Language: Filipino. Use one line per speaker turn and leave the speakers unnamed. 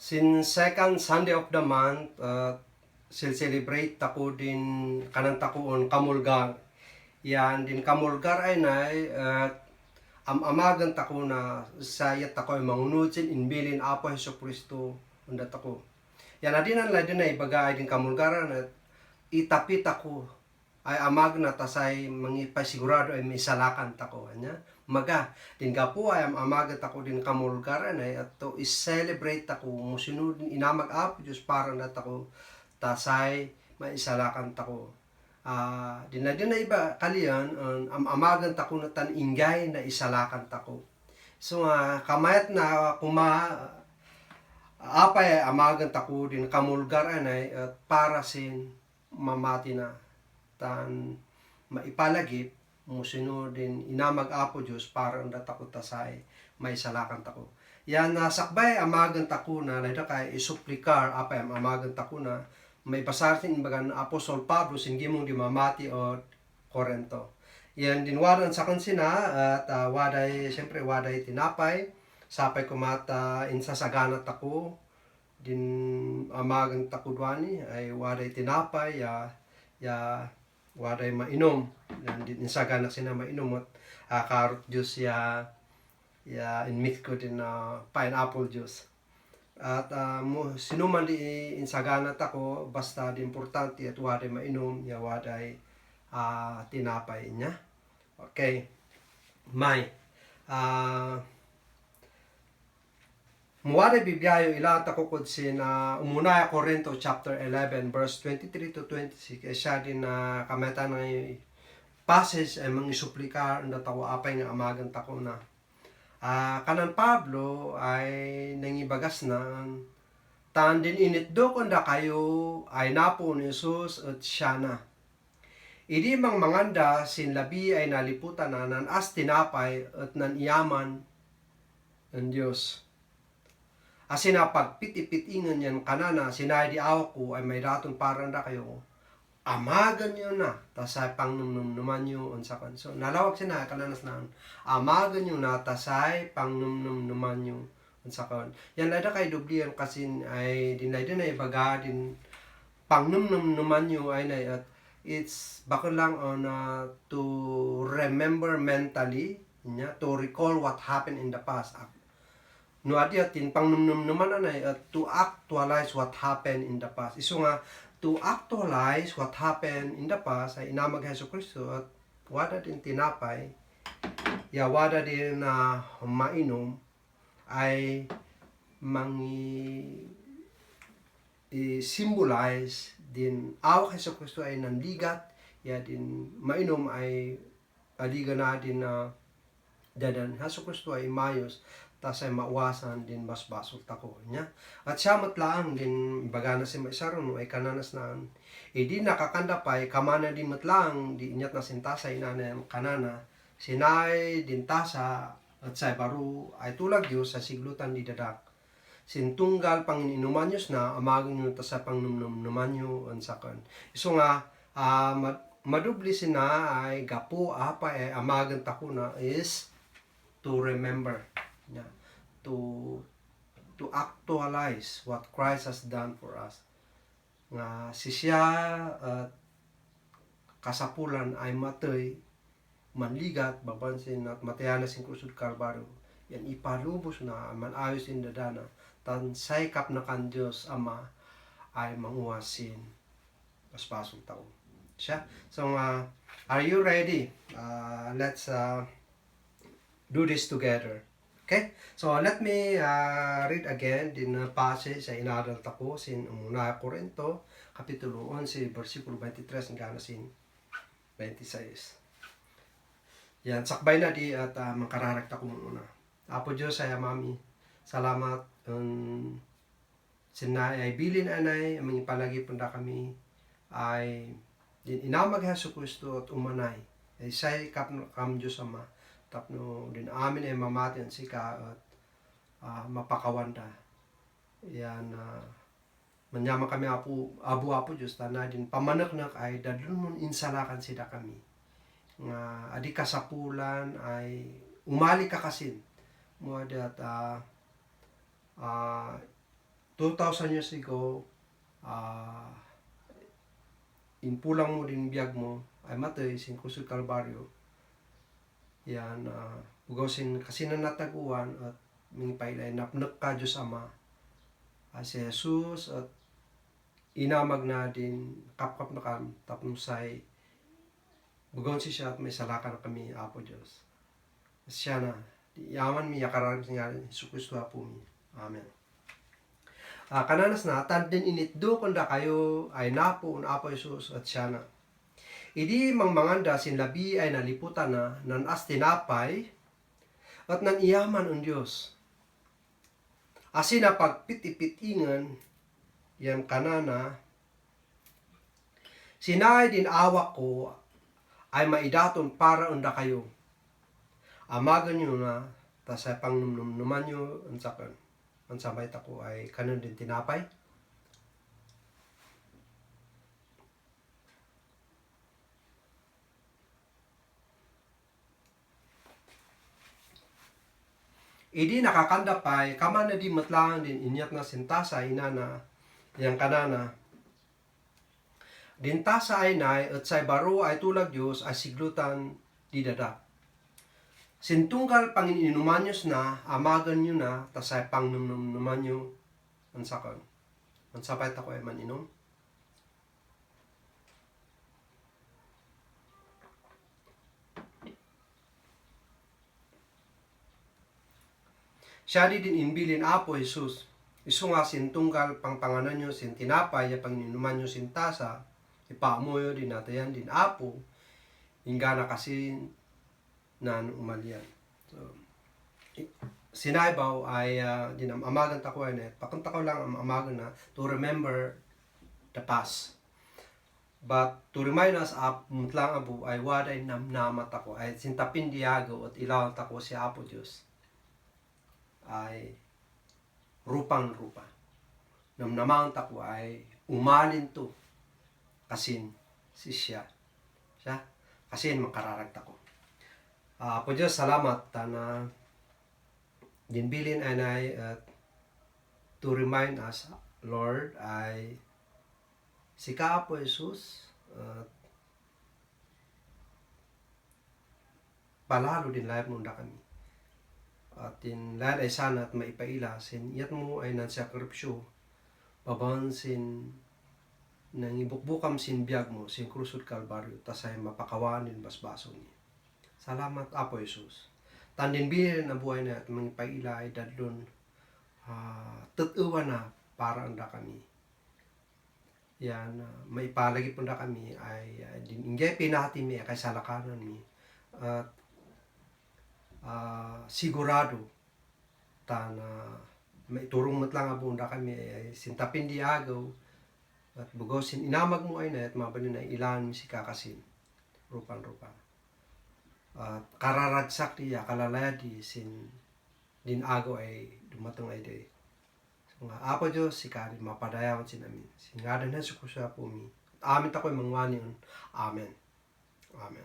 Since second Sunday of the month, celebrate tako din kanang takuon kamulgar. Yan din kamulgar ay nay amagan tako na sayat tako ay mangunutsin inbilin Apo Hesus Kristo unda tako. Yan adin ang ladin na ibaga ay din kamulgaran at itapit ako ay amag na tasay mangipasigurado ay misalakan tako anya maga din gapo ay amaga tako din kamulgaran ay at to is-celebrate tako musunod din inamag Apo Diyos para na tako tasay maisalakan tako din na iba kalian amagan tako na tan ingay na isalakan tako so kamayat na kuma apay amagan tako din kamulgaran ay at para sin mamati na tan maipalagip musino din inamag Apo Diyos para anda tako tasay may salakan tako. Yan sakbay amagan tako na layda kay isuplikar apay amagan tako na may pasartin imbagan Apostol Pablo singgimong di mamati o Korento. Yan dinwaran sa kansina at waday siyempre waday tinapay sapay kumata insasagana tako din amagan takudwani ay waday tinapay ya waday mainom din insagana sina mainom at karot juice ya in-mix ko din na pineapple juice at sinuman di insagana tako basta di importante at waday mainom ya waday tinapay niya okay may muwari bibiyayo ilata ko kod sin Umunaya Corinto chapter 11 verse 23 to 26 siya din na kameta na passage ay mangisuplikar na tawo apay nga amagan tako na kanan Pablo ay nangibagas na tan din initdo kunda kayo ay napo ni Jesus at siya na idi mang manganda sin labi ay naliputan na nan as tinapay at nan iyaman ng Diyos asina pagpit-ipitingan yan kanana sinay di awak ko ay may daton parang da kayo amagan nyo na tasay pangnumnuman nyo unsa kan so nalawag sina kananas na amagan nyo na tasay pangnumnuman nyo unsa kan yan lada kay dublian kasi ay dinay din ay baga din pangnumnuman nyo ay na at it's bakit lang on to remember mentally to recall what happened in the past no adiatin pangnumnum naman anay to actualize what happened in the past. Iso nga to actualize what happened in the past ay inamag Hesus Kristo at wada din tinapay ya wada din na mainom ay symbolize din awak Hesus Kristo ay nanligat ya din mainom ay aliga na din na dadan Hesus Kristo ay mayos tasay mauwasan din basbasol tako niya at siya matlaang din bagana si maisaron ay kananas na di nakakanda pa kamana din matlaang di inyat na sintasay na kanana sinay din tasa at say baro ay tulag Diyos sa siglutan di dadak sintunggal pangininuman Diyos na amagin nyo ta sa pangnumnuman nyo ansakan iso nga madubli sina ay gapo apa ay amagan tako na is to remember to actualize what Christ has done for us nga siya at kasapulan ay matay manligat babansin at matayana sin krusud Kalbaryo yan ipalubos na manayos in dadana tan saykap na kan Diyos Ama ay manguwasin paspasong tao siya so are you ready let's do this together. Okay? So, let me read again din passage sa inaral tako sin Umunaya Corinto, Kapitulo 11, versikulo 23 hanggang sin 26. Yan, sakbay na di at mangkararag tako muna. Apo Diyos ay mami, salamat sinay ay bilin anay, aming palagi punda kami ay din inamag Hesus Kristo at umanay. Ay say kam Diyos Ama tapno din amin ay mamatin sika at mapakawanda yan manyaman kami abu Diyos tanay din pamanaknak ay dadlon insalakan sida kami nga adi kasapulan ay umali ka kasin mo adat 2,000 years ago, ah, inpulang mo din biyag mo ay matay sin kusog kalbaryo. Yan, bugaw sin kasi nanataguan at mga pailay napnak ka Diyos Ama. Si Jesus at inamag na din kapkap na kam tapno say bugaw si siya at may salakan na kami Apo Diyos. Siya na, yaman mi yakarag nga Hesus Kristo Apo mi. Amen. Kananas na, tad din initdo kunda kayo ay napo un Apo Jesus at siya na. Idi mang manganda sin labi ay naliputan na nan as tinapay at nan iyaman un Diyos. Asin na pagpit-ipitingan yan kanana, sinay din awak ko ay maidaton para unda kayo. Amagan nyo na, tas ay pangnumnuman nyo, ang sabay tako ay kanon din tinapay. Idi nakakanda pay, kaman na di matlangan din inyat na sintasa, inana, yang kanana. Dintasa ay nay, at say baro ay tulag Diyos, ay siglutan di dada. Sintunggal pangininumanyos na, amagan nyo na, tas ay pangnumnuman nyo, ang sakon. Ang sabay tako ay maninom. Siya di din inbilin Apo Jesus, iso nga sintunggal pangpanganan nyo, sin tinapay, ya panginuman nyo sin tasa, ipamoyo din natayan din Apo, ingana kasi nan umalian. So, sinaybaw ay amagan tako ay net. Pakunta ko lang amagan na to remember the past. But to remind us mutlang abu ay waday namnamat ako ay sintapin diago at ilawan tako si Apo Diyos ay rupang-rupa. Namnamang tako ay umalin to kasin si siya. Kasin makararag tako. Po Diyos, salamat na dinbilin ay to remind us, Lord, ay si Apo Jesus palalo din lahat mo na kami. At in lahat ay sana at maipaila, sin iyat mo ay nansakripsyo, babawan sin nang ibukbukam sin biyag mo, sin krusod kalbaryo, tas ay mapakawanin basbaso niya. Salamat Apo Jesus. Tandin bilin na buhay na at mga paila ay dadlon tutuwa na para anda kami. Yan, maipalagi po na kami ay diningay pinati mi kay salakanan mi. At sigurado na maiturong matlang abong na kami ay sintapin di agaw at bugosin inamag mo ay na at mabalin na ilan mi si kakasin rupan-rupan. Kararagsak diya kalalaya di sin din agaw ay dumatong ay day. So nga Apo Diyos si kari mapadayawan sin amin. Sin ngadan na sukusya po mi. Amin tako'y mangwani. Amen. Amen.